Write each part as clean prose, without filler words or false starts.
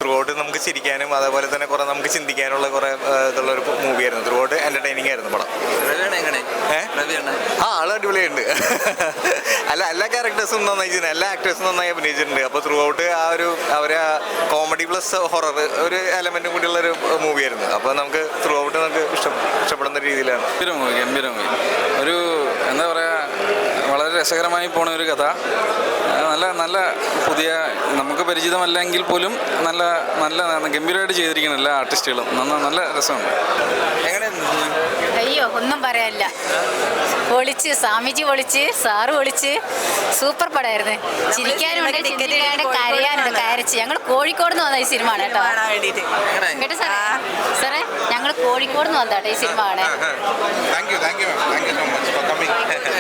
Throughout നമുക്ക് ചിരിക്കാനും അതേപോലെ തന്നെ കുറെ നമുക്ക് ചിന്തിക്കാനുള്ള കുറെ ഇതുള്ളൊരു മൂവിയായിരുന്നു. ത്രൂഔട്ട് എന്റർടൈനിങ് ആയിരുന്നു പടം. ആള് അടിപൊളിയുണ്ട്. എല്ലാ ക്യാരക്ടേഴ്സും നന്നായി ചെയ്യുന്നത്, എല്ലാ ആക്ടേഴ്സും നന്നായി അഭിനയിച്ചിട്ടുണ്ട്. അപ്പോൾ ത്രൂ ഔട്ട് ആ ഒരു അവരെ കോമഡി പ്ലസ് ഹൊറർ ഒരു എലമെന്റും കൂടിയുള്ളൊരു മൂവിയായിരുന്നു. അപ്പോൾ നമുക്ക് ത്രൂ ഔട്ട് നമുക്ക് ഇഷ്ടപ്പെടുന്ന രീതിയിലാണ്. ഗംഭീരമായി ഒരു എന്താ പറയുക, വളരെ രസകരമായി പോണ ഒരു കഥ. നല്ല പുതിയ, നമുക്ക് പരിചിതമല്ലെങ്കിൽ പോലും നല്ല ഗംഭീരമായിട്ട് ചെയ്തിരിക്കണം എല്ലാ ആർട്ടിസ്റ്റുകളും. നല്ല രസമുണ്ട്. അയ്യോ ഒന്നും പറയാനില്ല. പൊളിച്ച്, സ്വാമിജി പൊളിച്ച്, സാറ് പൊളിച്ച്, സൂപ്പർ പടമായിരുന്നു. ചിരിക്കാനുണ്ട്, ചിന്തിക്കാനുണ്ട്, കരയാനുണ്ട്. കരച്ച് ഞങ്ങൾ കോഴിക്കോട് നിന്ന് വന്ന ഈ സിനിമ ആണ് കേട്ടോ. കേട്ടോ സാറേ, ഞങ്ങൾ കോഴിക്കോട് നിന്ന് വന്നതാട്ടോ ഈ സിനിമ ആണ്.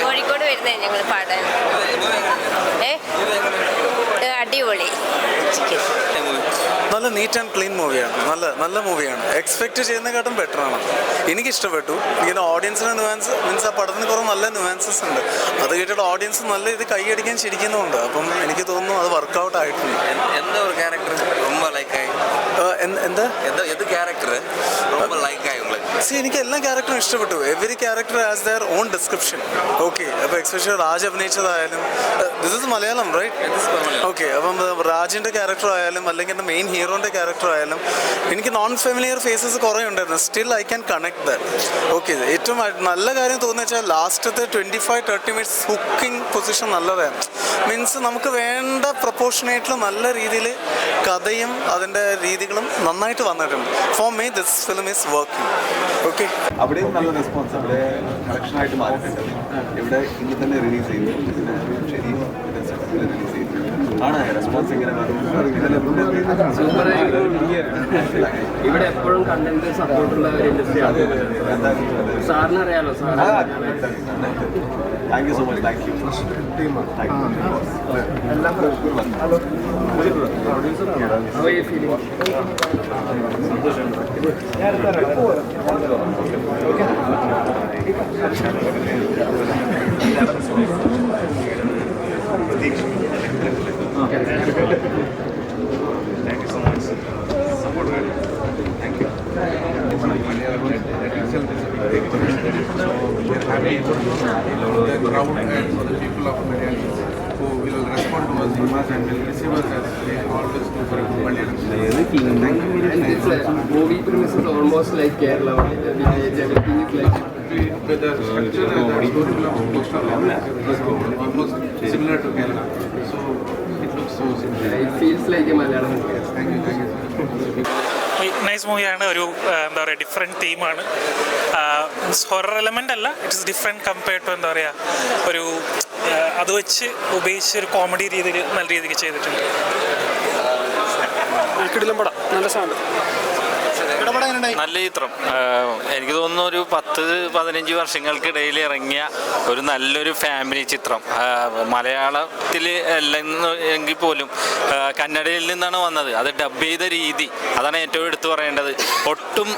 കോഴിക്കോട് വരുന്നേ ഞങ്ങൾ പാടാൻ. അടിപൊളി. നല്ല നീറ്റ് ആൻഡ് ക്ലീൻ മൂവിയാണ്. നല്ല മൂവിയാണ്. എക്സ്പെക്ട് ചെയ്യുന്നതിനെക്കാട്ടും ബെറ്ററാണ്. എനിക്കിഷ്ടപ്പെട്ടു. ഇങ്ങനെ ഓഡിയൻസിന് നുവാൻസ് മീൻസ് ആ പടത്തിന് കുറേ നല്ല നുവാൻസസ് ഉണ്ട്. അത് കേട്ടിട്ട് ഓഡിയൻസ് നല്ല ഇത് കൈയടിക്കാൻ ചിരിക്കുന്നുണ്ട്. അപ്പം എനിക്ക് തോന്നുന്നു അത് വർക്കൗട്ട് ആയിട്ടുണ്ട്. എന്താ ഒരു ക്യാരക്ടർ ரொம்ப ലൈക്ക് ആയി? എന്ത് ക്യാരക്ടർ ലൈക്ക് ആയി? എനിക്ക് എല്ലാ ക്യാരക്ടറും ഇഷ്ടപ്പെട്ടു. Every character has their own description. Okay, അപ്പോൾ എക്സ്പെഷ്യലി രാജ് അഭിനയിച്ചതായാലും, this is Malayalam right? Okay, അപ്പം രാജിൻ്റെ ക്യാരക്ടർ ആയാലും അല്ലെങ്കിൽ എൻ്റെ മെയിൻ ഹീറോൻ്റെ ക്യാരക്ടർ ആയാലും എനിക്ക് നോൺ ഫെമിലിയർ ഫേസസ് കുറേ ഉണ്ടായിരുന്നു. Still I can connect that. Okay, ഏറ്റവും നല്ല കാര്യം തോന്നുന്നു വെച്ചാൽ ലാസ്റ്റത്തെ 25-30 മിനിറ്റ്സ് ഹുക്കിംഗ് പൊസിഷൻ നല്ലതാണ്. മീൻസ് നമുക്ക് വേണ്ട പ്രൊപ്പോർഷനേറ്റിൽ നല്ല രീതിയിൽ കഥയും അതിൻ്റെ രീതികളും നന്നായിട്ട് വന്നിട്ടുണ്ട്. For me this film is working. Okay, അവിടെയും നല്ല റെസ്പോൺസ്, അവിടെ കളക്ഷനായിട്ട് മാറിയിട്ടുണ്ട്. ഇവിടെ ഇന്ന് തന്നെ റിലീസ് ചെയ്തു, ശരി റിലീസ് ചെയ്തു ആണ്. റെസ്പോൺസ് എങ്ങനെ ഇവിടെ എപ്പോഴും കണ്ടന്റ് സപ്പോർട്ടുള്ള ഒരു ഇൻഡസ്ട്രിയാണ്. സാറിന് അറിയാലോ sir. Thank you so much. Thank you. The crowd and for the people of Malayalam who will respond to us and will receive us as they always do for Malayalam. Movie premise is almost like Kerala. Everything is like with the structure and the storyline of almost similar to Kerala. So it looks so similar. it feels like a Malayalam movie. Thank you. Nice മൂവിയാണ്. ഒരു എന്താ പറയുക, different തീമാണ്. Horror element അല്ല, it's different compared to എന്താ പറയുക, ഒരു അത് വെച്ച് ഉപയോഗിച്ച് ഒരു കോമഡി രീതിയിൽ നല്ല രീതിക്ക് ചെയ്തിട്ടുണ്ട്. കിടിലം പടം, നല്ല സൗണ്ട്. നല്ല ചിത്രം. എനിക്ക് തോന്നുന്നു ഒരു 10-15 വർഷങ്ങൾക്കിടയിൽ ഇറങ്ങിയ ഒരു നല്ലൊരു ഫാമിലി ചിത്രം. മലയാളത്തിൽ എങ്കിൽ പോലും കന്നഡയിൽ നിന്നാണ് വന്നത്. അത് ഡബ് ചെയ്ത രീതി, അതാണ് ഏറ്റവും എടുത്തു പറയേണ്ടത്. ഒട്ടും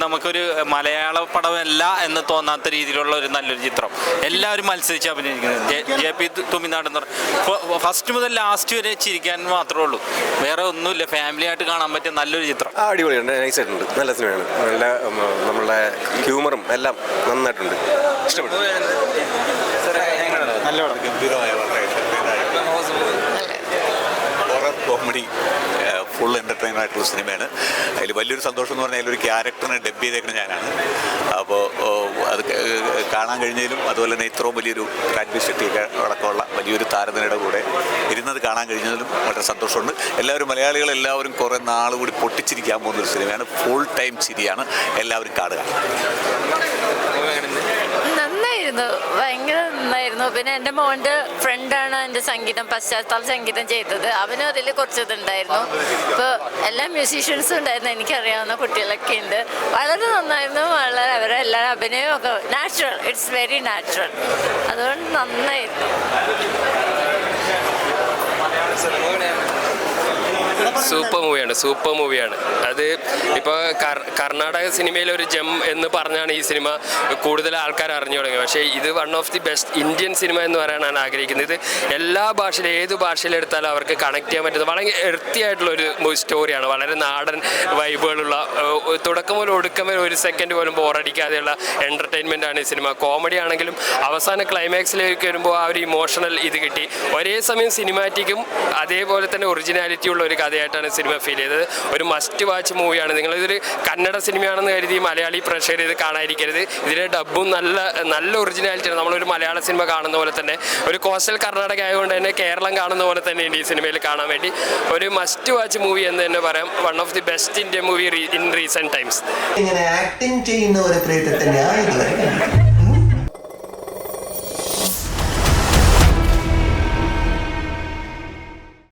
നമുക്കൊരു മലയാള പടമല്ല എന്ന് തോന്നാത്ത രീതിയിലുള്ള ഒരു നല്ലൊരു ചിത്രം. എല്ലാവരും മത്സരിച്ച് അഭിനയിക്കുന്നത്. JP തുമിനാട് എന്ന് പറഞ്ഞാൽ ഫസ്റ്റ് മുതൽ ലാസ്റ്റ് വരെ ചിരിക്കാൻ മാത്രമേ ഉള്ളൂ, വേറെ ഒന്നുമില്ല. ഫാമിലി ആയിട്ട് കാണാൻ പറ്റിയ നല്ലൊരു ചിത്രം. അടിപൊളിയുണ്ട്, നൈസായിട്ടുണ്ട്, നല്ല സിനിമയാണ്. നല്ല നമ്മളുടെ ഹ്യൂമറും എല്ലാം നന്നായിട്ടുണ്ട്, ഇഷ്ടപ്പെട്ടു. നല്ല ഗംഭീരമായ ഹൊറർ കോമഡി ഫുൾ എൻ്റർടൈനർ ആയിട്ടുള്ള സിനിമയാണ്. അതിൽ വലിയൊരു സന്തോഷം എന്ന് പറഞ്ഞാൽ അതിലൊരു ക്യാരക്ടറിനെ ഡബ് ചെയ്തേക്കുന്നത് ഞാനാണ്. അപ്പോൾ അത് കാണാൻ കഴിഞ്ഞതിലും അതുപോലെ തന്നെ ഇത്രയും വലിയൊരു രാജ്വി ഷെട്ടിയൊക്കെ അടക്കമുള്ള വലിയൊരു താരനിരയുടെ കൂടെ ഇരുന്നത് കാണാൻ കഴിഞ്ഞതിലും വളരെ സന്തോഷമുണ്ട്. എല്ലാവരും മലയാളികളെല്ലാവരും കുറേ നാൾ കൂടി പൊട്ടിച്ചിരിക്കാൻ പോകുന്നൊരു സിനിമയാണ്. ഫുൾ ടൈം ചിരിയാണ്. എല്ലാവരും കാണുക. നന്നായിരുന്നു, ഭയങ്കര നന്നായിരുന്നു. പിന്നെ എൻ്റെ മോൻ്റെ ഫ്രണ്ടാണ് എൻ്റെ പശ്ചാത്തല സംഗീതം ചെയ്തത്. അവനും അതിൽ കുറച്ച് ഇതുണ്ടായിരുന്നു. ഇപ്പോൾ എല്ലാ മ്യൂസീഷ്യൻസും ഉണ്ടായിരുന്നു, എനിക്കറിയാവുന്ന കുട്ടികളൊക്കെ ഉണ്ട്. വളരെ നന്നായിരുന്നു. വളരെ അവരെല്ലാവരും അഭിനയമൊക്കെ നാച്ചുറൽ, ഇറ്റ്സ് വെരി നാച്ചുറൽ. അതുകൊണ്ട് നന്നായിരുന്നു. സൂപ്പർ മൂവിയാണ് അത്. ഇപ്പോൾ കർണാടക സിനിമയിലെ ഒരു ജെം എന്ന് പറഞ്ഞാണ് ഈ സിനിമ കൂടുതൽ ആൾക്കാർ അറിഞ്ഞു തുടങ്ങിയത്. പക്ഷേ ഇത് one of the best Indian cinema എന്ന് പറയാനാണ് ആഗ്രഹിക്കുന്നത്. ഇത് എല്ലാ ഭാഷയിലും ഏത് ഭാഷയിലെടുത്താലും അവർക്ക് കണക്ട് ചെയ്യാൻ പറ്റുന്ന വളരെ എർത്തിയായിട്ടുള്ളൊരു സ്റ്റോറിയാണ്. വളരെ നാടൻ വൈബുകളുള്ള, തുടക്കം മുതൽ ഒടുക്കം വരെ ഒരു സെക്കൻഡ് പോലും ബോറടിക്കാതെയുള്ള എൻ്റർടൈൻമെൻ്റ് ആണ് ഈ സിനിമ. കോമഡി ആണെങ്കിലും അവസാന ക്ലൈമാക്സിലേക്ക് വരുമ്പോൾ ആ ഒരു ഇമോഷണൽ ഇത് കിട്ടി. ഒരേ സമയം സിനിമാറ്റിക്കും അതേപോലെ തന്നെ ഒറിജിനാലിറ്റി ഉള്ള ഒരു കഥയായിട്ടാണ് സിനിമ ഫീൽ ചെയ്തത്. ഒരു മസ്റ്റ് വാച്ച് മൂവിയാണ്. നിങ്ങളിതൊരു കന്നഡ സിനിമയാണെന്ന് കരുതി മലയാളി പ്രഷർ ചെയ്ത് കാണാതിരിക്കരുത്. ഇതിലെ ഡബ്ബും നല്ല ഒറിജിനാലിറ്റിയാണ്. നമ്മളൊരു മലയാള സിനിമ കാണുന്ന പോലെ തന്നെ, ഒരു കോസ്റ്റൽ കർണാടക ആയതുകൊണ്ട് തന്നെ കേരളം കാണുന്ന പോലെ തന്നെയുണ്ട് ഈ സിനിമയിൽ കാണാൻ വേണ്ടി. ഒരു മസ്റ്റ് വാച്ച് മൂവി എന്ന് തന്നെ പറയാം. One of the best Indian movie in recent times. ഇങ്ങനെ ആക്ടിങ് ചെയ്യുന്ന ഒരു ക്രിയേറ്റർ തന്നെയാണ് ഇതുവരെ.